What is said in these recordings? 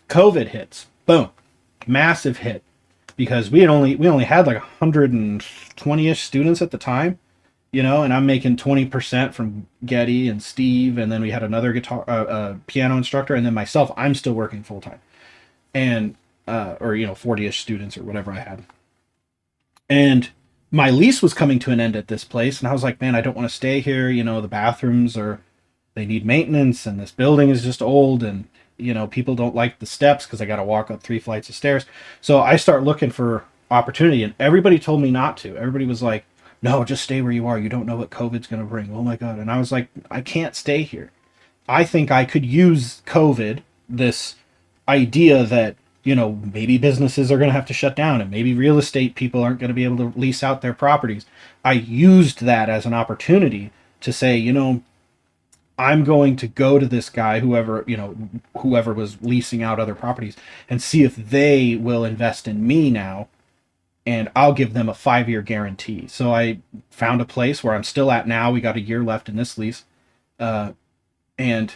COVID hits. Boom. Massive hit. Because we only had like 120-ish students at the time, and I'm making 20% from Getty and Steve, and then we had another piano instructor, and then myself. I'm still working full time, and or 40-ish students or whatever I had, and my lease was coming to an end at this place, and I was like, man, I don't want to stay here. The bathrooms they need maintenance, and this building is just old, and people don't like the steps because I got to walk up 3 flights of stairs. So I start looking for opportunity, and everybody told me not to. Everybody was like, no, just stay where you are. You don't know what COVID's going to bring. Oh my God. And I was like, I can't stay here. I think I could use COVID, this idea that, maybe businesses are going to have to shut down and maybe real estate people aren't going to be able to lease out their properties. I used that as an opportunity to say, I'm going to go to this guy, whoever was leasing out other properties, and see if they will invest in me now, and I'll give them a 5-year guarantee. So I found a place where I'm still at now. We got a year left in this lease. And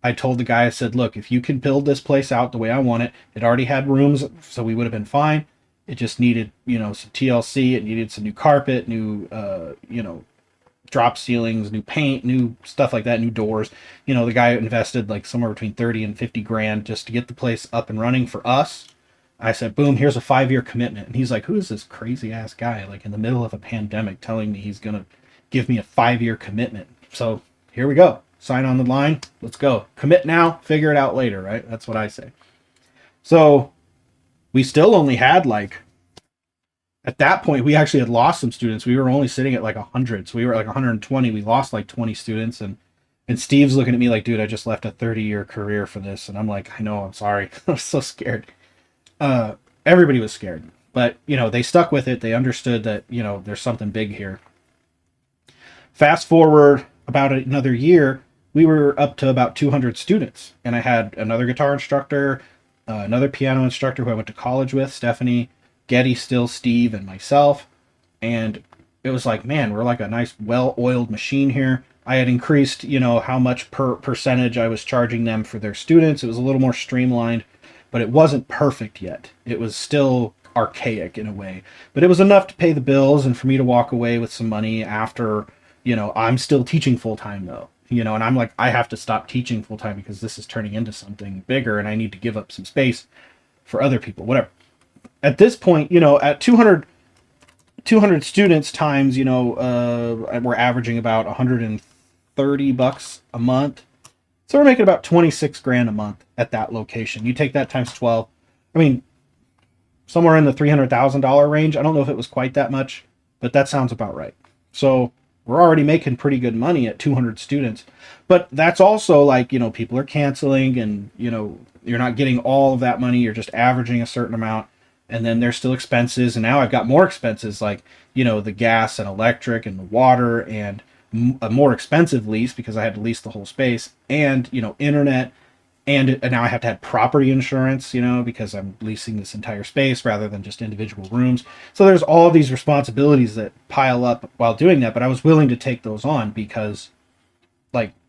I told the guy, I said, look, if you can build this place out the way I want it, it already had rooms, so we would have been fine. It just needed, some TLC. It needed some new carpet, new, drop ceilings, new paint, new stuff like that, new doors. The guy invested like somewhere between 30 and 50 grand just to get the place up and running for us. I said, boom, here's a 5-year commitment. And he's like, who is this crazy ass guy, like in the middle of a pandemic, telling me he's going to give me a 5-year commitment? So here we go. Sign on the line. Let's go. Commit now, figure it out later, right? That's what I say. So we still only had at that point, we actually had lost some students. We were only sitting at like 100. So we were at like 120. We lost like 20 students. And Steve's looking at me like, dude, I just left a 30-year career for this. And I'm like, I know, I'm sorry. I was so scared. Everybody was scared. But, they stuck with it. They understood that, there's something big here. Fast forward about another year, we were up to about 200 students. And I had another guitar instructor, another piano instructor who I went to college with, Stephanie, Getty still, Steve, and myself. And it was like, man, we're like a nice well-oiled machine here. I had increased, how much per percentage I was charging them for their students. It was a little more streamlined, but it wasn't perfect yet. It was still archaic in a way, but it was enough to pay the bills and for me to walk away with some money after, I'm still teaching full-time though, and I'm like, I have to stop teaching full-time because this is turning into something bigger and I need to give up some space for other people, whatever. At this point, at 200 students times, we're averaging about $130 a month. So we're making about 26 grand a month at that location. You take that times 12. I mean, somewhere in the $300,000 range. I don't know if it was quite that much, but that sounds about right. So we're already making pretty good money at 200 students. But that's also like, people are canceling and, you're not getting all of that money. You're just averaging a certain amount. And then there's still expenses. And now I've got more expenses like, the gas and electric and the water and a more expensive lease because I had to lease the whole space and, internet. And now I have to have property insurance, because I'm leasing this entire space rather than just individual rooms. So there's all these responsibilities that pile up while doing that. But I was willing to take those on because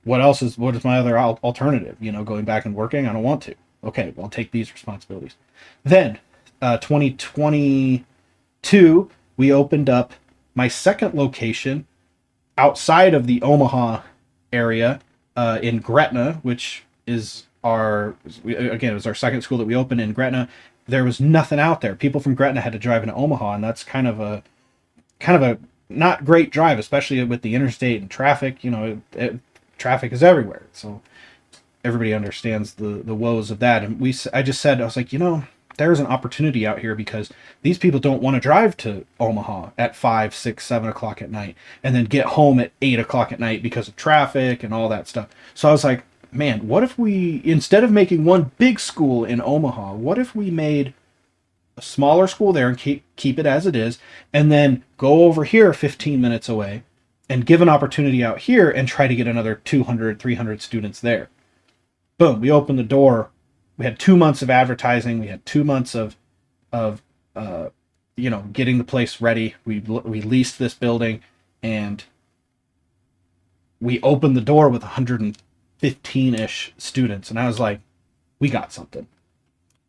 what is my other alternative? Going back and working? I don't want to. Okay, well, I'll take these responsibilities. Then 2022, we opened up my second location outside of the Omaha area in Gretna, which is it was our second school that we opened in Gretna. There was nothing out there. People from Gretna had to drive into Omaha, and that's kind of a not great drive, especially with the interstate and traffic. Traffic is everywhere, so everybody understands the woes of that. And I was like, there's an opportunity out here because these people don't want to drive to Omaha at 5, 6, 7 o'clock at night and then get home at 8 o'clock at night because of traffic and all that stuff. So I was like, man, what if we, instead of making one big school in Omaha, what if we made a smaller school there and keep it as it is, and then go over here 15 minutes away and give an opportunity out here and try to get another 200, 300 students there. Boom, we opened the door. We had 2 months of advertising. We had 2 months of getting the place ready. We leased this building, and we opened the door with 115-ish students. And I was like, we got something.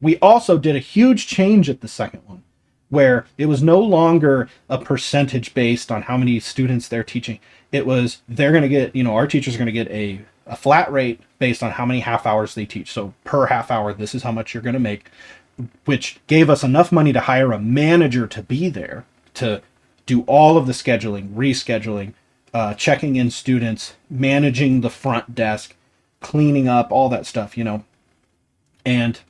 We also did a huge change at the second one, where it was no longer a percentage based on how many students they're teaching. It was, they're going to get, our teachers are going to get a flat rate based on how many half hours they teach. So per half hour, this is how much you're going to make, which gave us enough money to hire a manager to be there to do all of the scheduling, rescheduling, checking in students, managing the front desk, cleaning up, all that stuff, and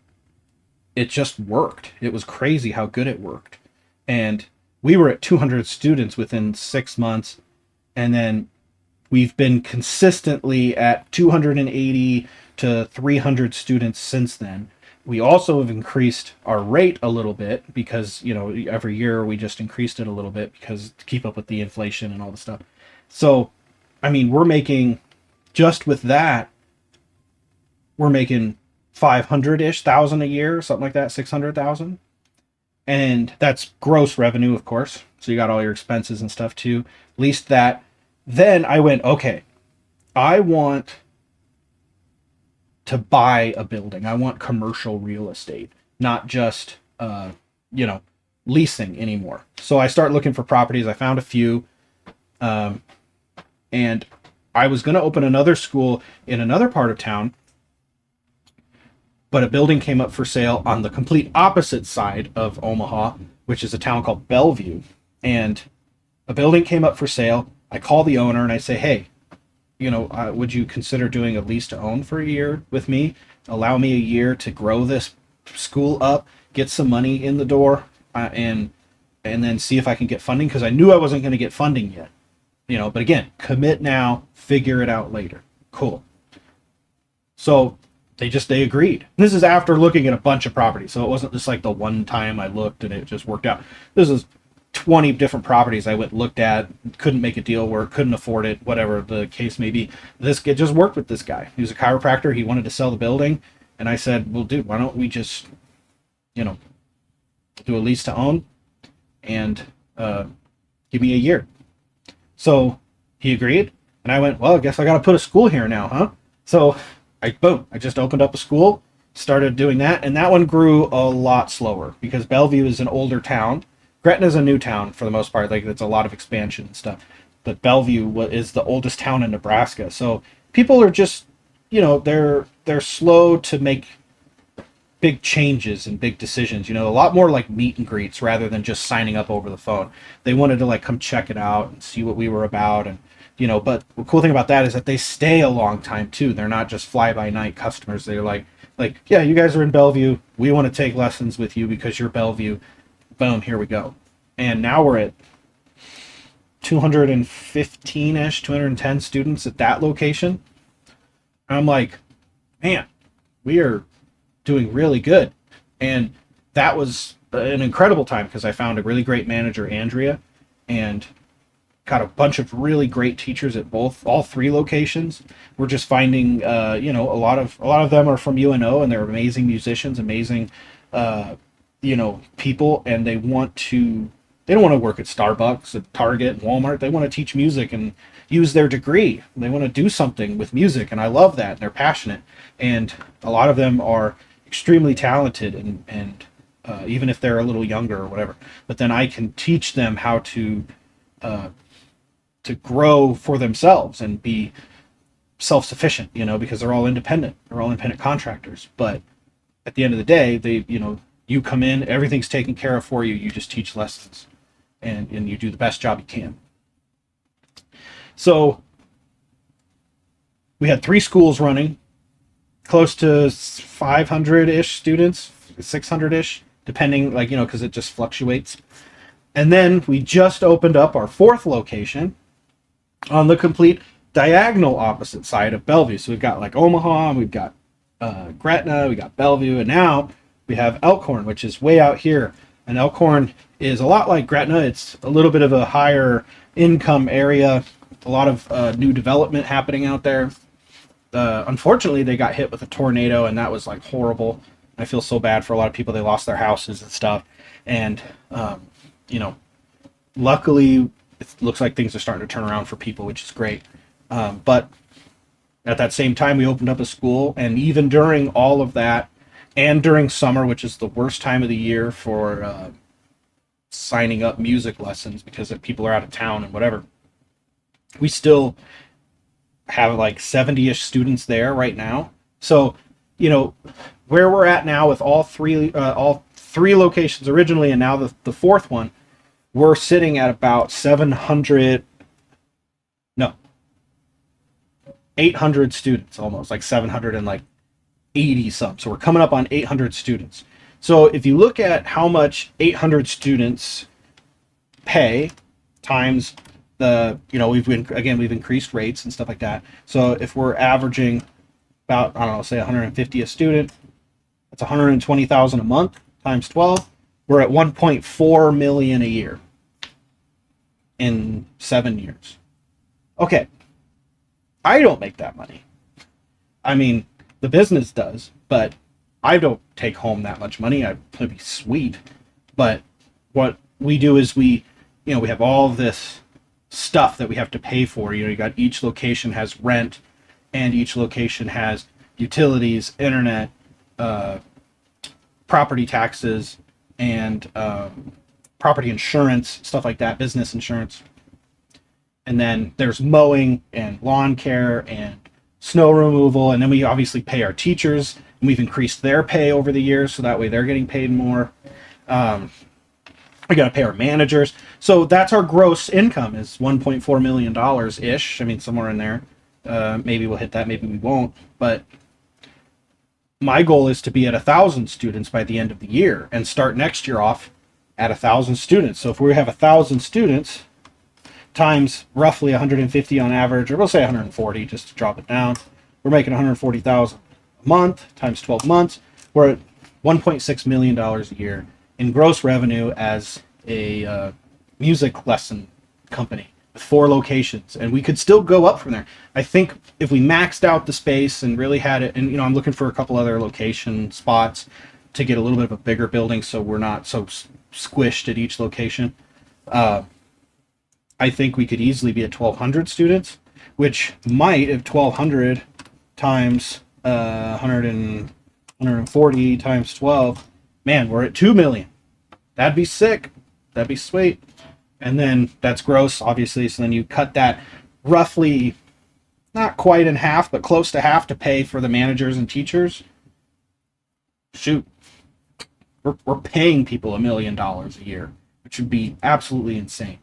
it just worked. It was crazy how good it worked. And we were at 200 students within 6 months. And then we've been consistently at 280 to 300 students since then. We also have increased our rate a little bit because, every year we just increased it a little bit because to keep up with the inflation and all the stuff. So, we're making, just with that, we're making 500-ish thousand a year, something like that, 600,000. And that's gross revenue, of course. So you got all your expenses and stuff too. At least that. Then I went, okay, I want to buy a building. I want commercial real estate, not just, leasing anymore. So I start looking for properties. I found a few. And I was going to open another school in another part of town, but a building came up for sale on the complete opposite side of Omaha, which is a town called Bellevue. And a building came up for sale. I call the owner and I say, hey, would you consider doing a lease to own for a year with me? Allow me a year to grow this school up, get some money in the door, and then see if I can get funding, because I knew I wasn't going to get funding yet. But again, commit now, figure it out later. Cool. So they agreed. This is after looking at a bunch of properties. So it wasn't just like the one time I looked and it just worked out. This is 20 different properties I went looked at, couldn't make a deal work, couldn't afford it, whatever the case may be. This kid just worked with this guy. He was a chiropractor. He wanted to sell the building. And I said, well, dude, why don't we just, do a lease to own and give me a year. So he agreed. And I went, well, I guess I got to put a school here now, huh? So I just opened up a school, started doing that. And that one grew a lot slower because Bellevue is an older town. Gretna is a new town for the most part. Like, it's a lot of expansion and stuff. But Bellevue is the oldest town in Nebraska. So people are just, they're slow to make big changes and big decisions. A lot more like meet and greets rather than just signing up over the phone. They wanted to come check it out and see what we were about. And, but the cool thing about that is that they stay a long time too. They're not just fly by night customers. They're like, yeah, you guys are in Bellevue. We want to take lessons with you because you're Bellevue. Boom, here we go. And now we're at 215-ish, 210 students at that location. I'm like, man, we are doing really good. And that was an incredible time because I found a really great manager, Andrea, and got a bunch of really great teachers at all three locations. We're just finding, a lot of them are from UNO, and they're amazing musicians, amazing, people, and they don't want to work at Starbucks, at Target, Walmart. They want to teach music and use their degree. They want to do something with music, and I love that. And they're passionate, and a lot of them are extremely talented, and even if they're a little younger or whatever. But then I can teach them how to grow for themselves and be self-sufficient, because they're all independent. They're all independent contractors. But at the end of the day, they, you come in, everything's taken care of for you. You just teach lessons, and you do the best job you can. So we had 3 schools running, close to 500-ish students, 600-ish, depending, because it just fluctuates. And then we just opened up our 4th location on the complete diagonal opposite side of Bellevue. So we've got Omaha, we've got Gretna, we got Bellevue, and now we have Elkhorn, which is way out here. And Elkhorn is a lot like Gretna. It's a little bit of a higher income area, a lot of new development happening out there. Unfortunately, they got hit with a tornado, and that was horrible. I feel so bad for a lot of people. They lost their houses and stuff. And, luckily, it looks like things are starting to turn around for people, which is great. But at that same time, we opened up a school, and even during all of that, and during summer, which is the worst time of the year for signing up music lessons because people are out of town and whatever, we still have like 70-ish students there right now. So, where we're at now with all three locations originally, and now the fourth one, we're sitting at about 800 students, almost like 780 some. So we're coming up on 800 students. So if you look at how much 800 students pay times we've increased rates and stuff like that. So if we're averaging about, I don't know, say 150 a student, that's 120,000 a month times 12. We're at 1.4 million a year in 7 years. Okay, I don't make that money. I mean, the business does, but I don't take home that much money. It'd be sweet, but what we do is we have all this stuff that we have to pay for. You got each location has rent, and each location has utilities, internet, property taxes, and property insurance, stuff like that, business insurance. And then there's mowing and lawn care and snow removal, and then we obviously pay our teachers, and we've increased their pay over the years, so that way they're getting paid more. We got to pay our managers. So that's our gross income is $1.4 million ish. I mean, somewhere in there. Maybe we'll hit that, maybe we won't. But my goal is to be at 1,000 students by the end of the year and start next year off at 1,000 students. So if we have 1,000 students times roughly 150 on average, or we'll say 140 just to drop it down, we're making 140,000 a month times 12 months. We're at $1.6 million a year in gross revenue as a music lesson company with 4 locations, and we could still go up from there. I think if we maxed out the space and really had it, and I'm looking for a couple other location spots to get a little bit of a bigger building so we're not so squished at each location. I think we could easily be at 1,200 students, which might, if 1,200 times 140 times 12, man, we're at 2 million. That'd be sick. That'd be sweet. And then that's gross, obviously. So then you cut that roughly, not quite in half, but close to half to pay for the managers and teachers. Shoot, we're paying people $1 million a year, which would be absolutely insane.